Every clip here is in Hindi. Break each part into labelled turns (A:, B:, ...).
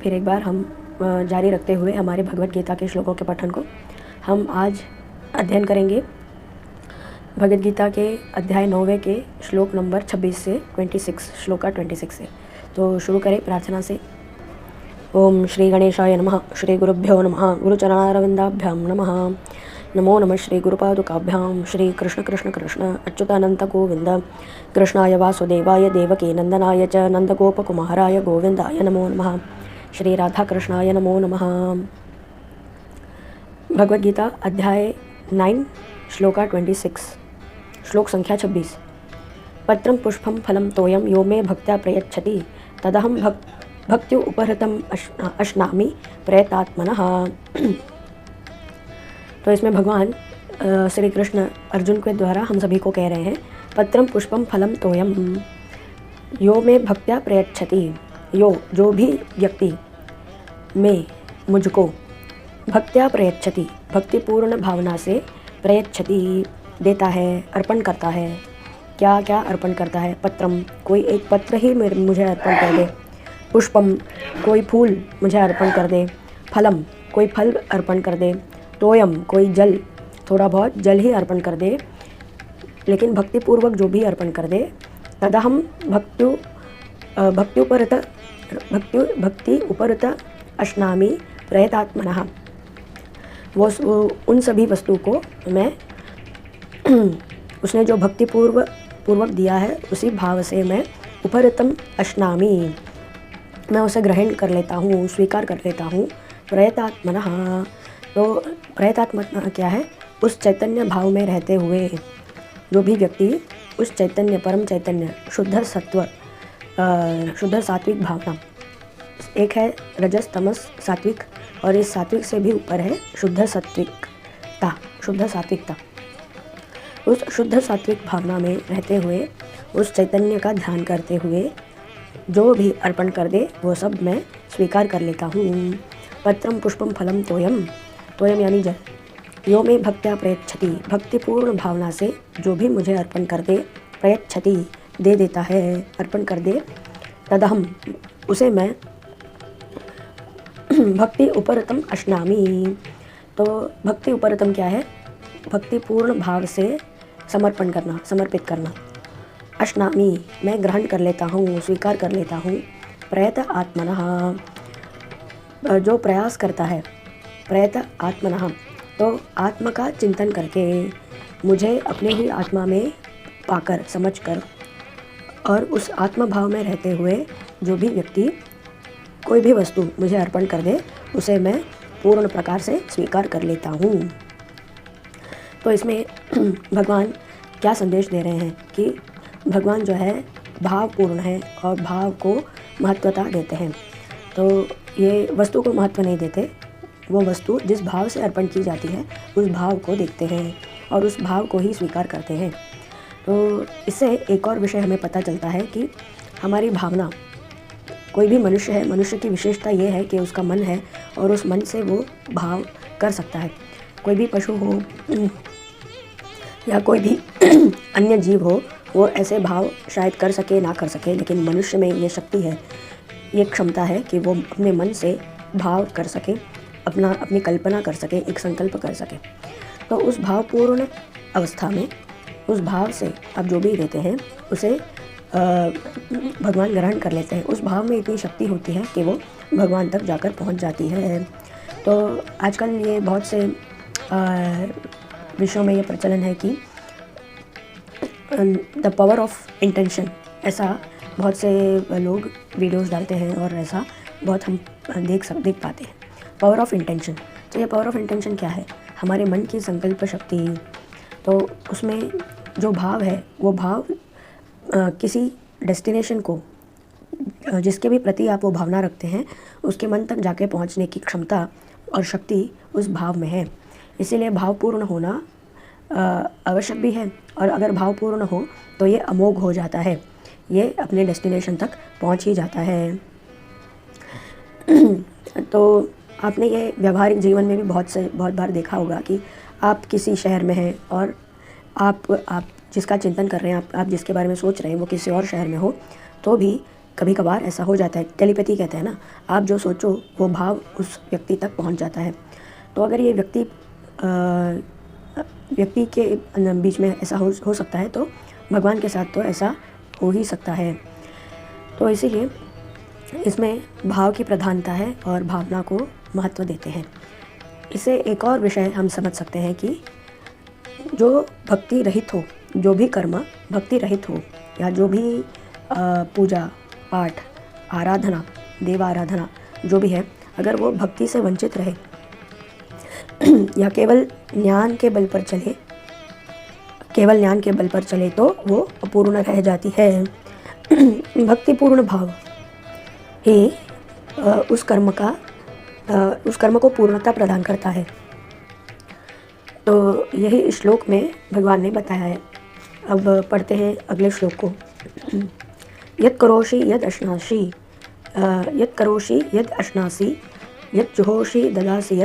A: फिर एक बार हम जारी रखते हुए हमारे भगवत गीता के श्लोकों के पठन को हम आज अध्ययन करेंगे। भगवत गीता के अध्याय 9वें के श्लोक नंबर 26 से 26, श्लोका 26 से। तो शुरू करें प्रार्थना से। ओम श्री गणेशाय नमः। श्री गुरुभ्यो नमः। गुरुचरणारविंदाभ्याम नमः। नमो नमः श्री गुरुपादुकाभ्याम। श्री कृष्ण कृष्ण कृष्ण अच्युतानंत गोविंद कृष्णाय वासुदेवाय देवकी नंदनाय च नंदगोपकुमाराय गोविंदाय नमो नमः। श्री राधा कृष्णाय नमो नमः। भगवद गीता अध्याय 9 श्लोका 26, श्लोक संख्या 26। पत्रम पुष्पम फलम तोयम यो मे भक्त्या प्रयच्छति तदहम भक्त्यो उपहृतम अश्नामि प्रयतात्मनः। तो इसमें भगवान श्री कृष्ण अर्जुन के द्वारा हम सभी को कह रहे हैं, पत्रम पुष्पम फलम तोयम यो मे भक्त्या प्रयच्छति। यो जो भी व्यक्ति में मुझको भक्त्या प्रयच्छति भक्तिपूर्ण भावना से प्रयच्छति देता है, अर्पण करता है। क्या क्या अर्पण करता है? पत्रम कोई एक पत्र ही मुझे अर्पण कर दे, पुष्पम कोई फूल मुझे अर्पण कर दे, फलम कोई फल अर्पण कर दे, तोयम कोई जल, थोड़ा बहुत जल ही अर्पण कर दे, लेकिन भक्तिपूर्वक जो भी अर्पण कर दे, तदहम भक्ति उपरत अश्नामि प्रयतात्मनः। वो उन सभी वस्तु को मैं उसने जो भक्तिपूर्वक दिया है उसी भाव से मैं उपरतम अश्नामि, मैं उसे ग्रहण कर लेता हूँ, स्वीकार कर लेता हूँ। प्रयतात्मनः, तो प्रयतात्मनः क्या है? उस चैतन्य भाव में रहते हुए जो भी व्यक्ति उस चैतन्य परम चैतन्य शुद्ध सत्व शुद्ध सात्विक भावना, एक है रजस तमस सात्विक और इस सात्विक से भी ऊपर है शुद्ध सात्विकता, शुद्ध सात्विकता। उस शुद्ध सात्विक भावना में रहते हुए उस चैतन्य का ध्यान करते हुए जो भी अर्पण कर दे वो सब मैं स्वीकार कर लेता हूँ। पत्रम पुष्पम फलम तोयम, तोयम यानी जल, यो में भक्त्या प्रयच्छति भक्तिपूर्ण भावना से जो भी मुझे अर्पण कर दे, प्रयच्छति दे देता है, अर्पण कर दे, तदहम उसे मैं भक्ति उपरतम अश्नामि। तो भक्ति उपरतम क्या है? भक्तिपूर्ण भाव से समर्पण करना, समर्पित करना। अश्नामि मैं ग्रहण कर लेता हूँ, स्वीकार कर लेता हूँ। प्रयत आत्मनः जो प्रयास करता है, प्रयत आत्मनः तो आत्मा का चिंतन करके मुझे अपने ही आत्मा में पाकर, समझकर और उस आत्मा भाव में रहते हुए जो भी व्यक्ति कोई भी वस्तु मुझे अर्पण कर दे उसे मैं पूर्ण प्रकार से स्वीकार कर लेता हूँ। तो इसमें भगवान क्या संदेश दे रहे हैं कि भगवान जो है भावपूर्ण है और भाव को महत्वता देते हैं। तो ये वस्तु को महत्व नहीं देते, वो वस्तु जिस भाव से अर्पण की जाती है उस भाव को देखते हैं और उस भाव को ही स्वीकार करते हैं। तो इससे एक और विषय हमें पता चलता है कि हमारी भावना, कोई भी मनुष्य है, मनुष्य की विशेषता ये है कि उसका मन है और उस मन से वो भाव कर सकता है। कोई भी पशु हो या कोई भी अन्य जीव हो वो ऐसे भाव शायद कर सके ना कर सके, लेकिन मनुष्य में ये शक्ति है, ये क्षमता है कि वो अपने मन से भाव कर सके, अपनी कल्पना कर सके, एक संकल्प कर सके। तो उस भावपूर्ण अवस्था में उस भाव से आप जो भी देते हैं उसे भगवान ग्रहण कर लेते हैं। उस भाव में इतनी शक्ति होती है कि वो भगवान तक जाकर पहुंच जाती है। तो आजकल ये बहुत से विषयों में ये प्रचलन है कि द पावर ऑफ इंटेंशन, ऐसा बहुत से लोग वीडियोस डालते हैं और ऐसा बहुत हम देख पाते हैं। पावर ऑफ इंटेंशन, तो ये पावर ऑफ इंटेंशन क्या है? हमारे मन की संकल्प शक्ति। तो उसमें जो भाव है वो भाव किसी डेस्टिनेशन को, जिसके भी प्रति आप वो भावना रखते हैं, उसके मन तक जाके पहुंचने की क्षमता और शक्ति उस भाव में है। इसीलिए भावपूर्ण होना आवश्यक भी है, और अगर भावपूर्ण हो तो ये अमोघ हो जाता है, ये अपने डेस्टिनेशन तक पहुंच ही जाता है। तो आपने ये व्यावहारिक जीवन में भी बहुत बार देखा होगा कि आप किसी शहर में हैं और आप जिसका चिंतन कर रहे हैं, आप जिसके बारे में सोच रहे हैं वो किसी और शहर में हो, तो भी कभी कभार ऐसा हो जाता है, टेलीपैथी कहते हैं ना, आप जो सोचो वो भाव उस व्यक्ति तक पहुंच जाता है। तो अगर ये व्यक्ति के बीच में ऐसा हो सकता है, तो भगवान के साथ तो ऐसा हो ही सकता है। तो इसीलिए इसमें भाव की प्रधानता है और भावना को महत्व देते हैं। इसे एक और विषय हम समझ सकते हैं कि जो भक्ति रहित हो, जो भी कर्म भक्ति रहित हो, या जो भी पूजा पाठ आराधना, देव आराधना जो भी है, अगर वो भक्ति से वंचित रहे या केवल ज्ञान के बल पर चले तो वो अपूर्ण रह जाती है। भक्तिपूर्ण भाव ही उस कर्म को पूर्णता प्रदान करता है। तो यही इस श्लोक में भगवान ने बताया है। अब पढ़ते हैं अगले श्लोक को। यत् करोषि यद् अश्नासि यत् जुहोषि ददासि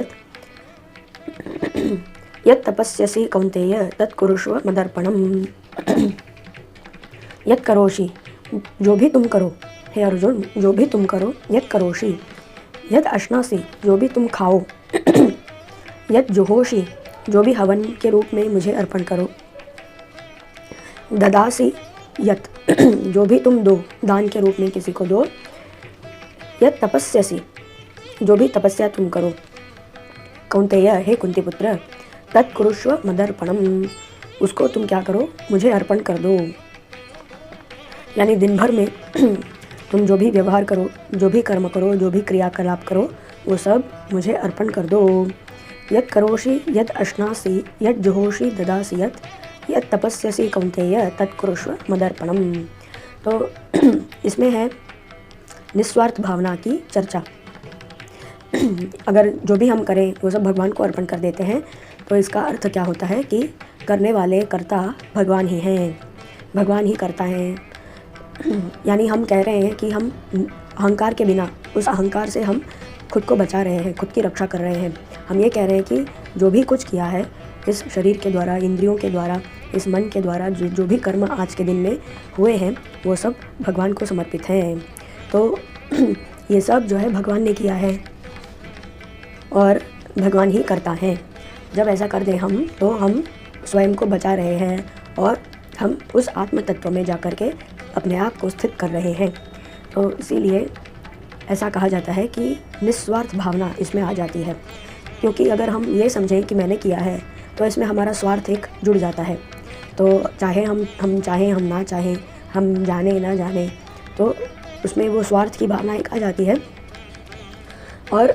A: यत् तपस्यसि कौन्तेय तत् कुरुष्व मदर्पणम्। यत् करोषि, जो भी तुम करो, हे अर्जुन, जो भी तुम करो, यत् करोषि यद् अश्नासि, जो भी तुम खाओ, यत् जुहोषि, जो भी हवन के रूप में मुझे अर्पण करो, ददासि यत्, जो भी तुम दो, दान के रूप में किसी को दो, यत् तपस्यसि, जो भी तपस्या तुम करो, कौन्तेय, हे कुंती पुत्र, तत् कुरुष्व मदर्पणम्, उसको तुम क्या करो, मुझे अर्पण कर दो। यानी दिन भर में तुम जो भी व्यवहार करो, जो भी कर्म करो, जो भी क्रियाकलाप करो, वो सब मुझे अर्पण कर दो। यत् करोषि यद् अश्नासि यद् जुहोषि ददासि यत् तपस्यसि कौन्तेय तत् कुरुष्व मदर्पणम्। तो इसमें है निस्वार्थ भावना की चर्चा। अगर जो भी हम करें वो सब भगवान को अर्पण कर देते हैं, तो इसका अर्थ क्या होता है कि करने वाले कर्ता भगवान ही हैं, भगवान ही करता है। यानी हम कह रहे हैं कि हम अहंकार के बिना, उस अहंकार से हम खुद को बचा रहे हैं, खुद की रक्षा कर रहे हैं। हम ये कह रहे हैं कि जो भी कुछ किया है इस शरीर के द्वारा, इंद्रियों के द्वारा, इस मन के द्वारा, जो भी कर्म आज के दिन में हुए हैं, वो सब भगवान को समर्पित हैं। तो ये सब जो है भगवान ने किया है और भगवान ही करता है। जब ऐसा कर दें हम, तो हम स्वयं को बचा रहे हैं और हम उस आत्म तत्व में जा कर के अपने आप को स्थित कर रहे हैं। तो इसीलिए ऐसा कहा जाता है कि निस्वार्थ भावना इसमें आ जाती है। क्योंकि अगर हम ये समझें कि मैंने किया है, तो इसमें हमारा स्वार्थ एक जुड़ जाता है। तो चाहे हम चाहें, हम ना चाहें, हम जाने ना जाने, तो उसमें वो स्वार्थ की भावना एक आ जाती है और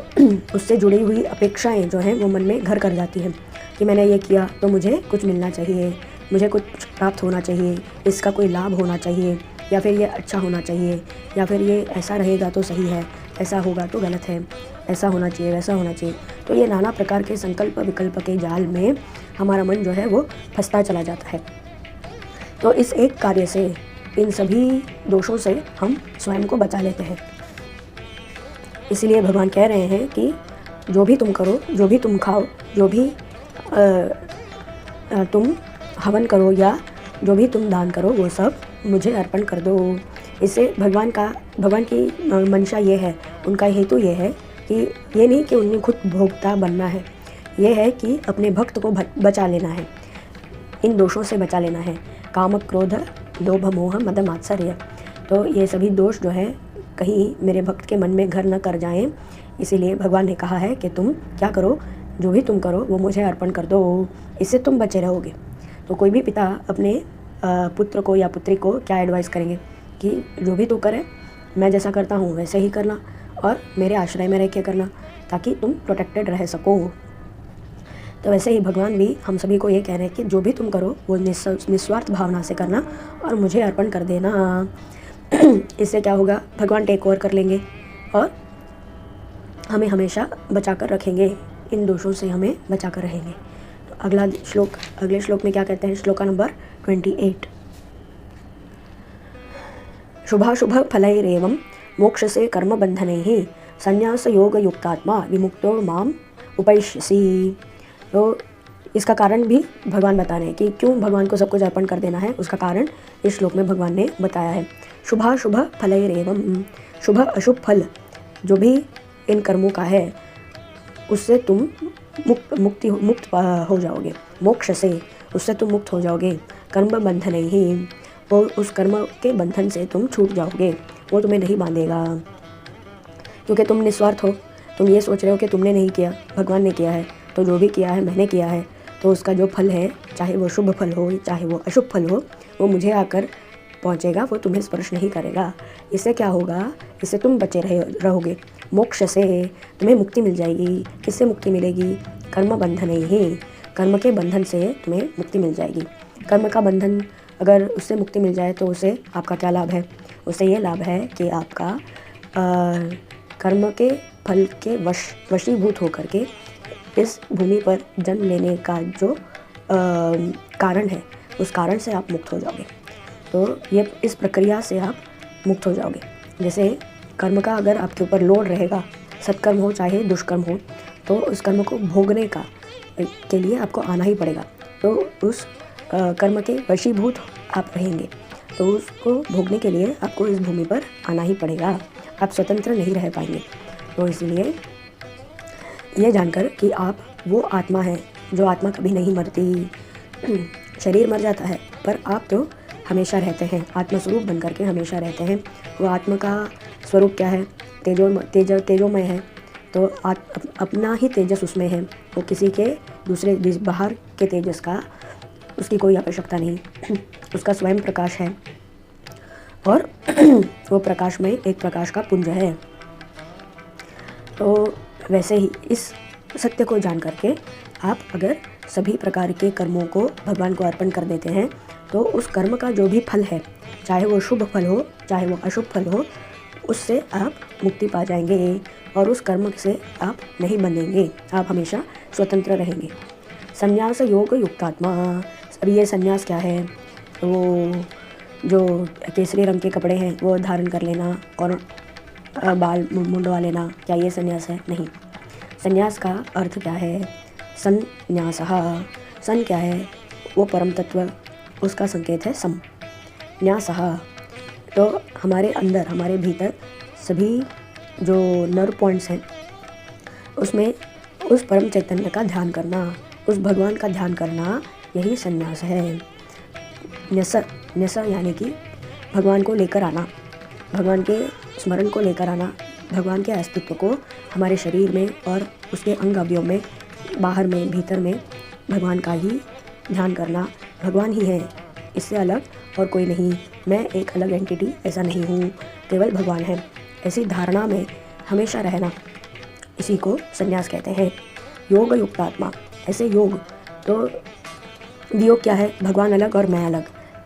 A: उससे जुड़ी हुई अपेक्षाएं जो हैं वो मन में घर कर जाती हैं कि मैंने ये किया तो मुझे कुछ मिलना चाहिए, मुझे कुछ प्राप्त होना चाहिए, इसका कोई लाभ होना चाहिए, या फिर ये अच्छा होना चाहिए, या फिर ये ऐसा रहेगा तो सही है, ऐसा होगा तो गलत है, ऐसा होना चाहिए, वैसा होना चाहिए। तो ये नाना प्रकार के संकल्प विकल्प के जाल में हमारा मन जो है वो फंसता चला जाता है। तो इस एक कार्य से, इन सभी दोषों से हम स्वयं को बचा लेते हैं। इसीलिए भगवान कह रहे हैं कि जो भी तुम करो, जो भी तुम खाओ, जो भी तुम हवन करो या जो भी तुम दान करो, वो सब मुझे अर्पण कर दो। इससे भगवान की मंशा ये है, उनका हेतु ये है कि ये नहीं कि उन्हें खुद भोक्ता बनना है, ये है कि अपने भक्त को बचा लेना है, इन दोषों से बचा लेना है, काम क्रोध लोभ मोह मद मात्सर्य। तो ये सभी दोष जो है कहीं मेरे भक्त के मन में घर न कर जाएं, इसीलिए भगवान ने कहा है कि तुम क्या करो, जो भी तुम करो वो मुझे अर्पण कर दो, इससे तुम बचे रहोगे। तो कोई भी पिता अपने पुत्र को या पुत्री को क्या एडवाइस करेंगे कि जो भी तू करे, मैं जैसा करता हूँ वैसे ही करना और मेरे आश्रय में रह के करना, ताकि तुम प्रोटेक्टेड रह सको। तो वैसे ही भगवान भी हम सभी को ये कह रहे हैं कि जो भी तुम करो वो निस्वार्थ भावना से करना और मुझे अर्पण कर देना। इससे क्या होगा, भगवान टेक ओवर कर लेंगे और हमें हमेशा बचा कर रखेंगे, इन दोषों से हमें बचा कर रहेंगे। तो अगले श्लोक में क्या कहते हैं, श्लोका नंबर 28। शुभाशुभ फलैरेवं मोक्षसे कर्म बंधनैः संन्यास योग युक्तात्मा विमुक्तो माम उपैष्यसि। तो इसका कारण भी भगवान बता रहे हैं कि क्यों भगवान को सब कुछ अर्पण कर देना है। उसका कारण इस श्लोक में भगवान ने बताया है। शुभाशुभ फलैरेवं, शुभ अशुभ फल जो भी इन कर्मों का है उससे तुम मुक्त हो जाओगे। मोक्ष से उससे तुम मुक्त हो जाओगे। कर्म बंधन ही, वो उस कर्म के बंधन से तुम छूट जाओगे, वो तुम्हें नहीं बांधेगा, क्योंकि तुम निस्वार्थ हो। तुम ये सोच रहे हो कि तुमने नहीं किया, भगवान ने किया है, तो जो भी किया है मैंने किया है, तो उसका जो फल है, चाहे वो शुभ फल हो चाहे वो अशुभ फल हो, वो मुझे आकर पहुँचेगा, वो तुम्हें स्पर्श नहीं करेगा। इससे क्या होगा, इससे तुम बचे रहोगे। मोक्ष से तुम्हें मुक्ति मिल जाएगी। किससे मुक्ति मिलेगी? कर्म बंधन ही, कर्म के बंधन से तुम्हें मुक्ति मिल जाएगी। कर्म का बंधन अगर उससे मुक्ति मिल जाए तो उससे आपका क्या लाभ है? उससे ये लाभ है कि आपका कर्म के फल के वशीभूत होकर के इस भूमि पर जन्म लेने का जो कारण है, उस कारण से आप मुक्त हो जाओगे। तो ये इस प्रक्रिया से आप मुक्त हो जाओगे। जैसे कर्म का अगर आपके ऊपर लोड रहेगा, सत्कर्म हो चाहे दुष्कर्म हो, तो उस कर्म को भोगने के लिए आपको आना ही पड़ेगा। तो उस कर्म के वशीभूत आप रहेंगे, तो उसको भोगने के लिए आपको इस भूमि पर आना ही पड़ेगा। आप स्वतंत्र नहीं रह पाएंगे। तो इसलिए ये जानकर कि आप वो आत्मा है जो आत्मा कभी नहीं मरती। शरीर मर जाता है पर आप तो हमेशा रहते हैं, आत्मा स्वरूप बन करके हमेशा रहते हैं। वो आत्मा का स्वरूप क्या है? तेजोमय है। तो अपना ही तेजस उसमें है। वो किसी के दूसरे बाहर के तेजस का उसकी कोई आवश्यकता नहीं। उसका स्वयं प्रकाश है और वो प्रकाश में एक प्रकाश का पुंज है। तो वैसे ही इस सत्य को जान करके आप अगर सभी प्रकार के कर्मों को भगवान को अर्पण कर देते हैं, तो उस कर्म का जो भी फल है, चाहे वो शुभ फल हो चाहे वो अशुभ फल हो, उससे आप मुक्ति पा जाएंगे और उस कर्म से आप नहीं बंधेंगे। आप हमेशा स्वतंत्र रहेंगे। संन्यास योग युक्तात्मा। अब ये संन्यास क्या है? वो जो केसरी रंग के कपड़े हैं वो धारण कर लेना और बाल मुंडवा लेना, क्या ये संन्यास है? नहीं। संन्यास का अर्थ क्या है? संन्यासः। सन क्या है? वो परम तत्व, उसका संकेत है सम। न्यासः तो हमारे अंदर, हमारे भीतर सभी जो नर्व पॉइंट्स हैं उसमें उस परम चैतन्य का ध्यान करना, उस भगवान का ध्यान करना, यही संन्यास है। न्यस यानी कि भगवान को लेकर आना, भगवान के स्मरण को लेकर आना, भगवान के अस्तित्व को हमारे शरीर में और उसके अंग अवयव में, बाहर में, भीतर में भगवान का ही ध्यान करना। भगवान ही है, इससे अलग और कोई नहीं। मैं एक अलग एंटिटी ऐसा नहीं हूँ, केवल भगवान है। ऐसी धारणा में हमेशा रहना, इसी को संन्यास कहते हैं। योग युक्तात्मा, ऐसे योग। तो वियोग क्या है? भगवान अलग और मैं अलग,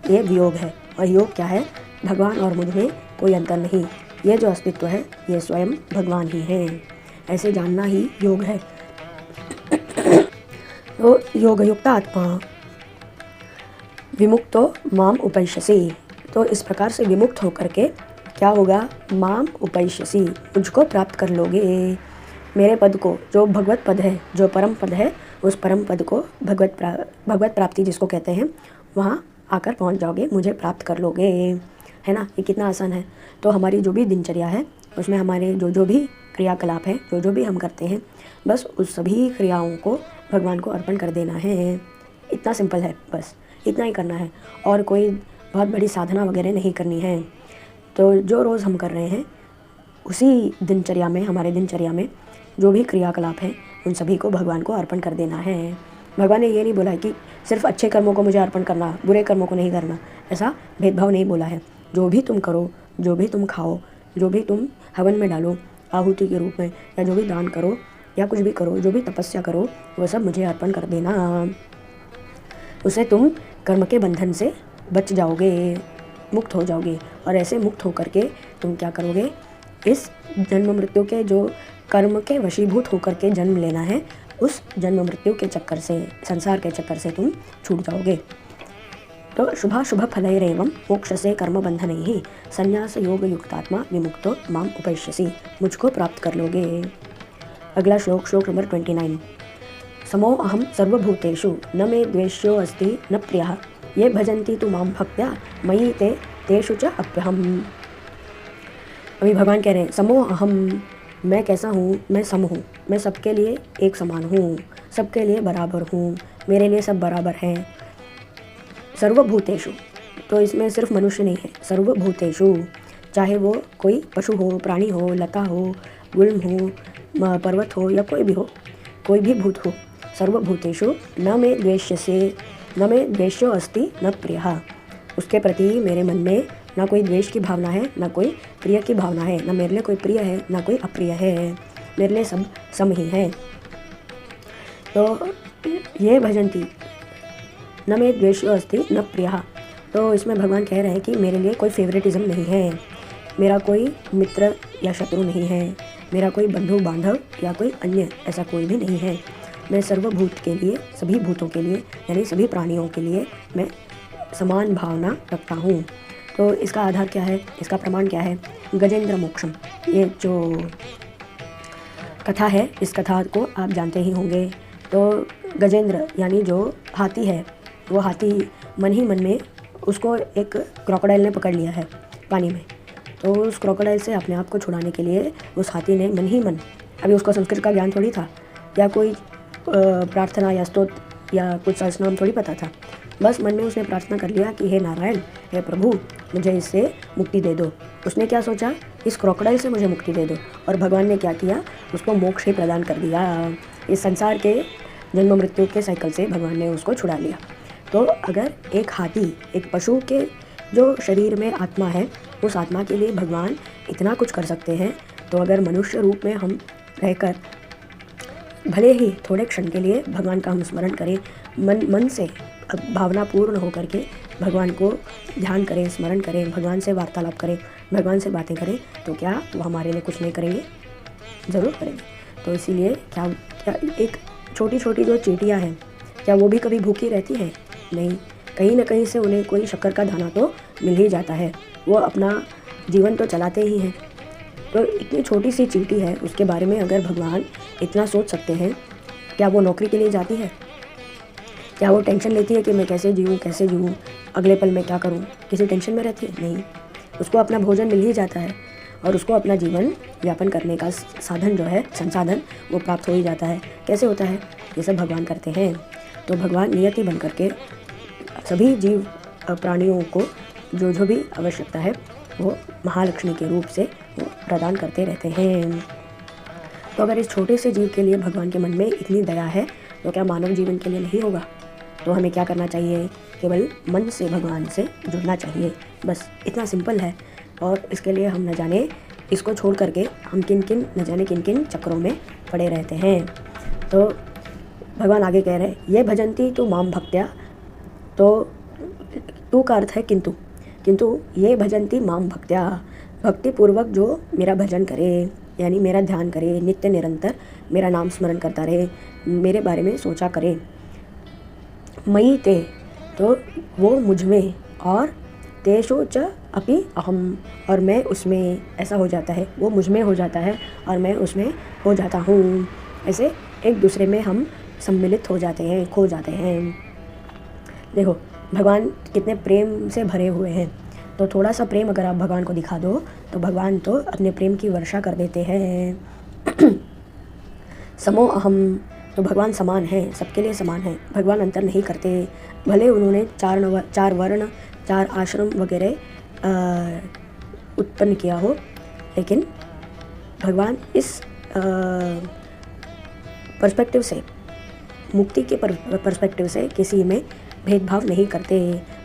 A: ये वियोग है। और योग क्या है? भगवान और मुझ में कोई अंतर नहीं, ये जो अस्तित्व है ये स्वयं भगवान ही है। ऐसे जानना ही योग है। तो योग युक्त आत्मा विमुक्तो माम उपैष्यसि। तो इस प्रकार से विमुक्त होकर के क्या होगा? माम उपैष्यसि, मुझको प्राप्त कर लोगे। मेरे पद को, जो भगवत पद है, जो परम पद है, उस परम पद को भगवत प्राप्ति जिसको कहते हैं, वहाँ आकर पहुँच जाओगे, मुझे प्राप्त कर लोगे। है ना? ये कितना आसान है। तो हमारी जो भी दिनचर्या है उसमें हमारे जो भी क्रियाकलाप है, जो भी हम करते हैं, बस उस सभी क्रियाओं को भगवान को अर्पण कर देना है। इतना सिंपल है, बस इतना ही करना है। और कोई बहुत बड़ी साधना वगैरह नहीं करनी है। तो जो रोज़ हम कर रहे हैं उसी दिनचर्या में, हमारे दिनचर्या में जो भी क्रियाकलाप हैं उन सभी को भगवान को अर्पण कर देना है। भगवान ने ये नहीं बोला है कि सिर्फ अच्छे कर्मों को मुझे अर्पण करना, बुरे कर्मों को नहीं करना, ऐसा भेदभाव नहीं बोला है। जो भी तुम करो, जो भी तुम खाओ, जो भी तुम हवन में डालो आहुति के रूप में, या जो भी दान करो या कुछ भी करो, जो भी तपस्या करो, वो सब मुझे अर्पण कर देना। उसे तुम कर्म के बंधन से बच जाओगे, मुक्त हो जाओगे। और ऐसे मुक्त होकर के तुम क्या करोगे? इस जन्म मृत्यु के, जो कर्म के वशीभूत होकर के जन्म लेना है, उस जन्म मृत्यु के चक्कर से, संसार के चक्कर से तुम छूट जाओगे। तो शुभाशुभ फलैरेवं मोक्ष से कर्म बंधन ही संन्यास योग युक्तात्मा विमुक्तो माम उपैष्यसि, मुझको प्राप्त कर लोगे। अगला श्लोक, श्लोक नंबर 29। समो अहम सर्वभूतेषु न मे द्वेष्यो अस्ति न प्रियः ये भजन्ति तु मां भक्त्या मयि ते तेषु च अप्यहम्। अभी भगवान कह रहे हैं समो अहम, मैं कैसा हूँ, मैं सम हूँ, मैं सबके लिए एक समान हूँ, सबके लिए बराबर हूँ, मेरे लिए सब बराबर हैं। सर्वभूतेषु, तो इसमें सिर्फ मनुष्य नहीं है, सर्वभूतेषु, चाहे वो कोई पशु हो, प्राणी हो, लता हो, गुल्म हो, पर्वत हो या कोई भी हो, कोई भी भूत हो, सर्वभूतेषु न मे द्वेष्यो अस्ति न प्रियः, उसके प्रति मेरे मन में ना कोई द्वेष की भावना है, ना कोई प्रिय की भावना है, ना मेरे लिए कोई प्रिय है, ना कोई अप्रिय है, मेरे लिए सब सम ही है। तो ये भजन्ति न मे द्वेष्यो अस्ति न प्रियः, तो इसमें भगवान कह रहे हैं कि मेरे लिए कोई फेवरेटिज्म नहीं है, मेरा कोई मित्र या शत्रु नहीं है, मेरा कोई बंधु बांधव या कोई अन्य ऐसा कोई भी नहीं है। मैं सर्वभूत के लिए, सभी भूतों के लिए यानी सभी प्राणियों के लिए मैं समान भावना रखता हूँ। तो इसका आधार क्या है, इसका प्रमाण क्या है? गजेंद्र मोक्षम, ये जो कथा है इस कथा को आप जानते ही होंगे। तो गजेंद्र यानी जो हाथी है, वो हाथी मन ही मन में उसको एक क्रोकोडाइल ने पकड़ लिया है पानी में। तो उस क्रोकोडाइल से अपने आप को छुड़ाने के लिए उस हाथी ने मन ही मन, अभी उसको संस्कृत का ज्ञान थोड़ी था या कोई प्रार्थना या स्तोत्र या कुछ सहस्रनाम थोड़ी पता था, बस मन में उसने प्रार्थना कर लिया कि हे नारायण, हे प्रभु, मुझे इससे मुक्ति दे दो। उसने क्या सोचा, इस क्रोकोडाइल से मुझे मुक्ति दे दो, और भगवान ने क्या किया, उसको मोक्ष ही प्रदान कर दिया। इस संसार के जन्म मृत्यु के साइकिल से भगवान ने उसको छुड़ा लिया। तो अगर एक हाथी, एक पशु के जो शरीर में आत्मा है, उस आत्मा के लिए भगवान इतना कुछ कर सकते हैं, तो अगर मनुष्य रूप में हम रहकर भले ही थोड़े क्षण के लिए भगवान का हम स्मरण करें, मन से भावना पूर्ण होकर के भगवान को ध्यान करें, स्मरण करें, भगवान से वार्तालाप करें, भगवान से बातें करें, तो क्या वो हमारे लिए कुछ नहीं करेंगे? ज़रूर करेंगे। तो इसीलिए क्या एक छोटी छोटी जो चींटियाँ हैं, क्या वो भी कभी भूखी रहती हैं? नहीं, कहीं ना कहीं से उन्हें कोई शक्कर का दाना तो मिल ही जाता है, वो अपना जीवन तो चलाते ही हैं। तो इतनी छोटी सी चींटी है, उसके बारे में अगर भगवान इतना सोच सकते हैं, क्या वो नौकरी के लिए जाती है? क्या वो टेंशन लेती है कि मैं कैसे जीऊँ, अगले पल में क्या करूँ? किसी टेंशन में रहती है? नहीं, उसको अपना भोजन मिल ही जाता है और उसको अपना जीवन यापन करने का साधन जो है, संसाधन, वो प्राप्त हो ही जाता है। कैसे होता है? ये सब भगवान करते हैं। तो भगवान नियति बन करके सभी जीव प्राणियों को जो जो भी आवश्यकता है वो महालक्ष्मी के रूप से वो प्रदान करते रहते हैं। तो अगर इस छोटे से जीव के लिए भगवान के मन में इतनी दया है, तो क्या मानव जीवन के लिए नहीं होगा? तो हमें क्या करना चाहिए? केवल मन से भगवान से जुड़ना चाहिए, बस इतना सिंपल है। और इसके लिए हम न जाने इसको छोड़ करके हम न जाने किन किन चक्रों में पड़े रहते हैं। तो भगवान आगे कह रहे हैं, ये भजन्ति तु मां भक्त्या, तो तू का अर्थ है किंतु ये भजन्ति मां भक्त्या, भक्तिपूर्वक जो मेरा भजन करे यानी मेरा ध्यान करे, नित्य निरंतर मेरा नाम स्मरण करता रहे, मेरे बारे में सोचा करे, मयि ते, तो वो मुझ में, और तेषु च अपि अहम, और मैं उसमें, ऐसा हो जाता है, वो मुझ में हो जाता है और मैं उसमें हो जाता हूँ। ऐसे एक दूसरे में हम सम्मिलित हो जाते हैं, खो जाते हैं। देखो भगवान कितने प्रेम से भरे हुए हैं, तो थोड़ा सा प्रेम अगर आप भगवान को दिखा दो तो भगवान तो अपने प्रेम की वर्षा कर देते हैं। समो अहम, तो भगवान समान है, सबके लिए समान है, भगवान अंतर नहीं करते। भले उन्होंने चार वर्ण, 4 आश्रम वगैरह उत्पन्न किया हो, लेकिन भगवान इस पर्सपेक्टिव से, मुक्ति के पर्सपेक्टिव से किसी में भेदभाव नहीं करते,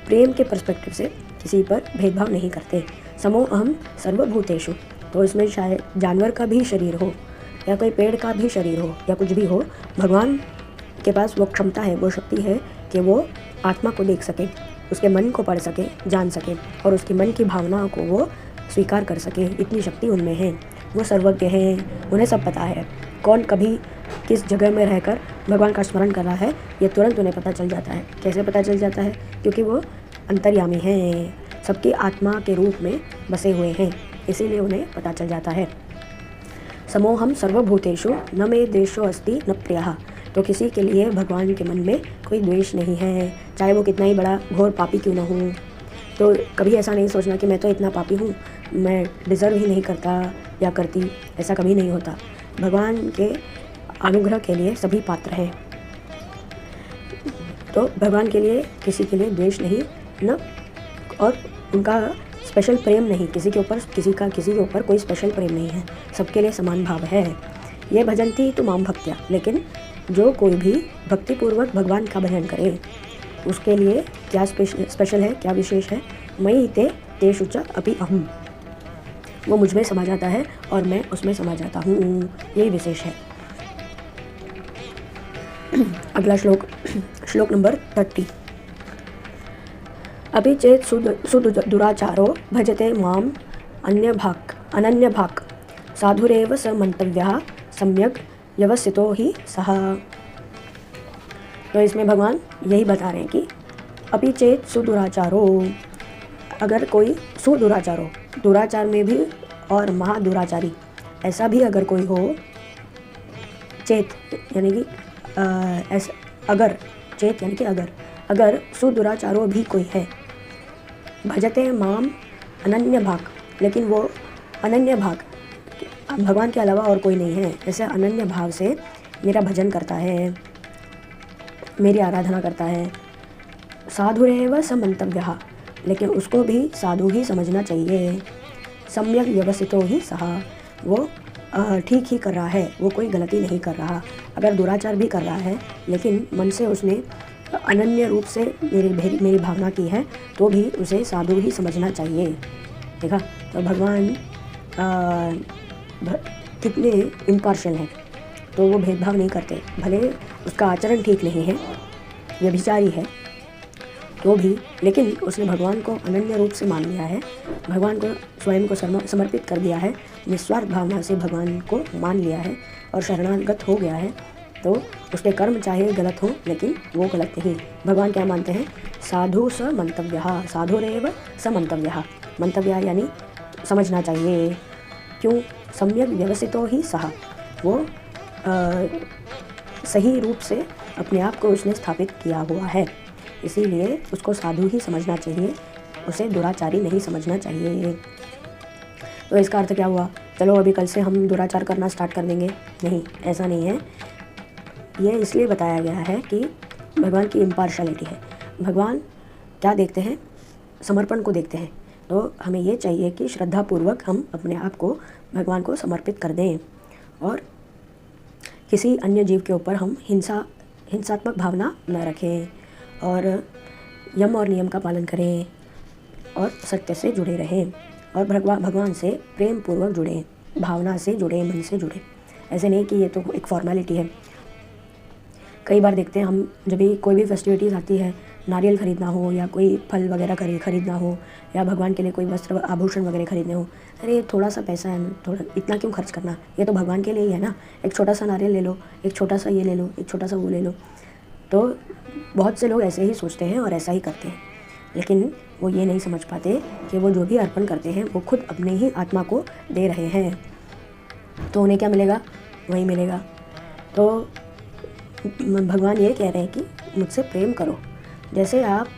A: प्रेम के पर्सपेक्टिव से किसी पर भेदभाव नहीं करते। समो अहम सर्वभूतेषु, तो इसमें शायद जानवर का भी शरीर हो या कोई पेड़ का भी शरीर हो या कुछ भी हो, भगवान के पास वो क्षमता है, वो शक्ति है कि वो आत्मा को देख सके, उसके मन को पढ़ सके, जान सके और उसके मन की भावनाओं को वो स्वीकार कर सके। इतनी शक्ति उनमें है, वो सर्वज्ञ हैं, उन्हें सब पता है कौन कभी किस जगह में रहकर भगवान का स्मरण कर रहा है, ये तुरंत उन्हें पता चल जाता है। कैसे पता चल जाता है? क्योंकि वो अंतर्यामी हैं, सबकी आत्मा के रूप में बसे हुए हैं, इसीलिए उन्हें पता चल जाता है। समोहम सर्वभूतेषु न मे द्वेषो अस्ति न प्रियः, तो किसी के लिए भगवान के मन में कोई द्वेष नहीं है, चाहे वो कितना ही बड़ा घोर पापी क्यों ना हो। तो कभी ऐसा नहीं सोचना कि मैं तो इतना पापी हूँ, मैं डिज़र्व ही नहीं करता या करती, ऐसा कभी नहीं होता। भगवान के अनुग्रह के लिए सभी पात्र हैं। तो भगवान के लिए किसी के लिए द्वेष नहीं न, और उनका स्पेशल प्रेम नहीं, किसी के ऊपर कोई स्पेशल प्रेम नहीं है, सबके लिए समान भाव है। ये भजन्ति तु माम भक्त्या, लेकिन जो कोई भी भक्तिपूर्वक भगवान का भजन करे उसके लिए क्या स्पेशल है, क्या विशेष है। मयि ते तेषु च अपि अहम्, वो मुझ में समा जाता है और मैं उसमें समा जाता हूँ, यही विशेष है। अगला श्लोक नंबर 30। अपि चेत् सुदुराचारो भजते माम अनन्यभाक् साधुरेव स मंतव्यः सम्यक् व्यवस्थितो ही सः। तो इसमें भगवान यही बता रहे हैं कि अपि चेत् सुदुराचारो, अगर कोई सुदुराचारो, दुराचार में भी और महादुराचारी ऐसा भी अगर कोई हो, चेत यानी कि ऐसा अगर, चेत यानी कि अगर सुदुराचारो भी कोई है, भजते माम अनन्य भाग, लेकिन वो अनन्य भाग भगवान के अलावा और कोई नहीं है, ऐसे अनन्य भाव से मेरा भजन करता है, मेरी आराधना करता है। साधुरेव स मंतव्यः, लेकिन उसको भी साधु ही समझना चाहिए। सम्यक व्यवस्थितो ही सः, वो ठीक ही कर रहा है, वो कोई गलती नहीं कर रहा। अगर दुराचार भी कर रहा है लेकिन मन से उसने अनन्य रूप से मेरी भावना की है, तो भी उसे साधु ही समझना चाहिए। देखा, तो भगवान कितने इम्पार्शियल हैं, तो वो भेदभाव नहीं करते। भले उसका आचरण ठीक नहीं है, व्यभिचारी है तो भी, लेकिन उसने भगवान को अनन्य रूप से मान लिया है, भगवान को स्वयं को समर्पित कर दिया है, निस्वार्थ भावना से भगवान को मान लिया है और शरणागत हो गया है। तो उसके कर्म चाहे गलत हो, लेकिन वो गलत नहीं। भगवान क्या मानते हैं? साधु स मंतव्यः, साधुरेव स मंतव्यः। मंतव्य यानी समझना चाहिए। क्यों? सम्यक व्यवस्थितो ही सः, वो सही रूप से अपने आप को उसने स्थापित किया हुआ है, इसीलिए उसको साधु ही समझना चाहिए, उसे दुराचारी नहीं समझना चाहिए। तो इसका अर्थ क्या हुआ? चलो अभी कल से हम दुराचार करना स्टार्ट कर देंगे? नहीं, ऐसा नहीं है। ये इसलिए बताया गया है कि भगवान की इम्पार्शलिटी है। भगवान क्या देखते हैं? समर्पण को देखते हैं। तो हमें ये चाहिए कि श्रद्धापूर्वक हम अपने आप को भगवान को समर्पित कर दें और किसी अन्य जीव के ऊपर हम हिंसात्मक भावना न रखें और यम और नियम का पालन करें और सत्य से जुड़े रहें और भगवान से प्रेम पूर्वक जुड़ें, भावना से जुड़ें, मन से जुड़ें। ऐसे नहीं कि ये तो एक फॉर्मेलिटी है। कई बार देखते हैं हम, जब भी कोई भी फेस्टिविटीज़ आती है, नारियल खरीदना हो या कोई फल वगैरह खरीदना हो या भगवान के लिए कोई वस्त्र आभूषण वगैरह खरीदने हो, अरे थोड़ा सा पैसा है, थोड़ा इतना क्यों खर्च करना, ये तो भगवान के लिए ही है ना। एक छोटा सा नारियल ले लो, एक छोटा सा ये ले लो, एक छोटा सा वो ले लो। तो बहुत से लोग ऐसे ही सोचते हैं और ऐसा ही करते हैं, लेकिन वो ये नहीं समझ पाते कि वो जो भी अर्पण करते हैं वो खुद अपने ही आत्मा को दे रहे हैं, तो उन्हें क्या मिलेगा? वही मिलेगा। तो भगवान ये कह रहे हैं कि मुझसे प्रेम करो, जैसे आप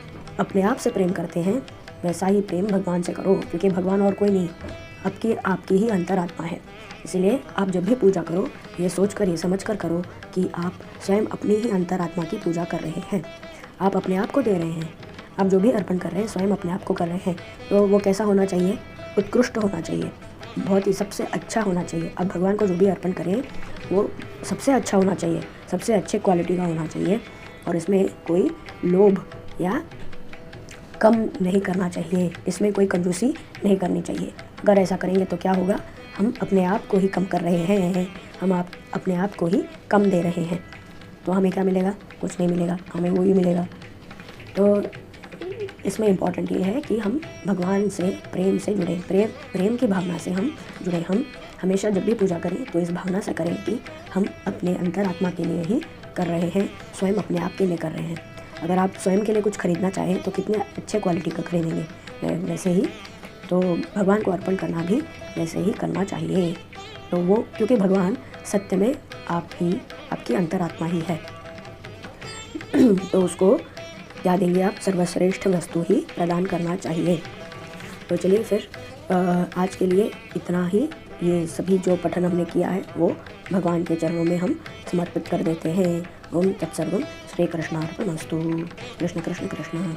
A: अपने आप से प्रेम करते हैं वैसा ही प्रेम भगवान से करो, क्योंकि भगवान और कोई नहीं, आपकी ही अंतरात्मा है। इसलिए आप जब भी पूजा करो, ये सोच कर, ये समझ कर करो कि आप स्वयं अपनी ही अंतरात्मा की पूजा कर रहे हैं, आप अपने आप को दे रहे हैं। आप जो भी अर्पण कर रहे हैं स्वयं अपने आप को कर रहे हैं। तो वो कैसा होना चाहिए? उत्कृष्ट होना चाहिए, बहुत ही सबसे अच्छा होना चाहिए। अब भगवान को जो भी अर्पण करें वो सबसे अच्छा होना चाहिए, सबसे अच्छे क्वालिटी का होना चाहिए और इसमें कोई लोभ या कम नहीं करना चाहिए, इसमें कोई कंजूसी नहीं करनी चाहिए। अगर ऐसा करेंगे तो क्या होगा? हम अपने आप को ही कम कर रहे हैं, अपने आप को ही कम दे रहे हैं। तो हमें क्या मिलेगा? कुछ नहीं मिलेगा, हमें वो ही मिलेगा। तो इसमें इम्पॉर्टेंट ये है कि हम भगवान से प्रेम से जुड़ें, प्रेम की भावना से हम जुड़ें। हम हमेशा जब भी पूजा करें तो इस भावना से करें कि हम अपने अंतरात्मा के लिए ही कर रहे हैं, स्वयं अपने आप के लिए कर रहे हैं। अगर आप स्वयं के लिए कुछ खरीदना चाहें तो कितने अच्छे क्वालिटी का खरीदेंगे, वैसे ही तो भगवान को अर्पण करना भी वैसे ही करना चाहिए। तो वो, क्योंकि भगवान सत्य में आपकी की अंतरात्मा ही है। तो उसको क्या देंगे आप? सर्वश्रेष्ठ वस्तु ही प्रदान करना चाहिए। तो चलिए फिर आज के लिए इतना ही। ये सभी जो पठन हमने किया है वो भगवान के चरणों में हम समर्पित कर देते हैं। ओम तत्सर्वम श्री कृष्णार्पणमस्तु। कृष्ण कृष्ण कृष्ण।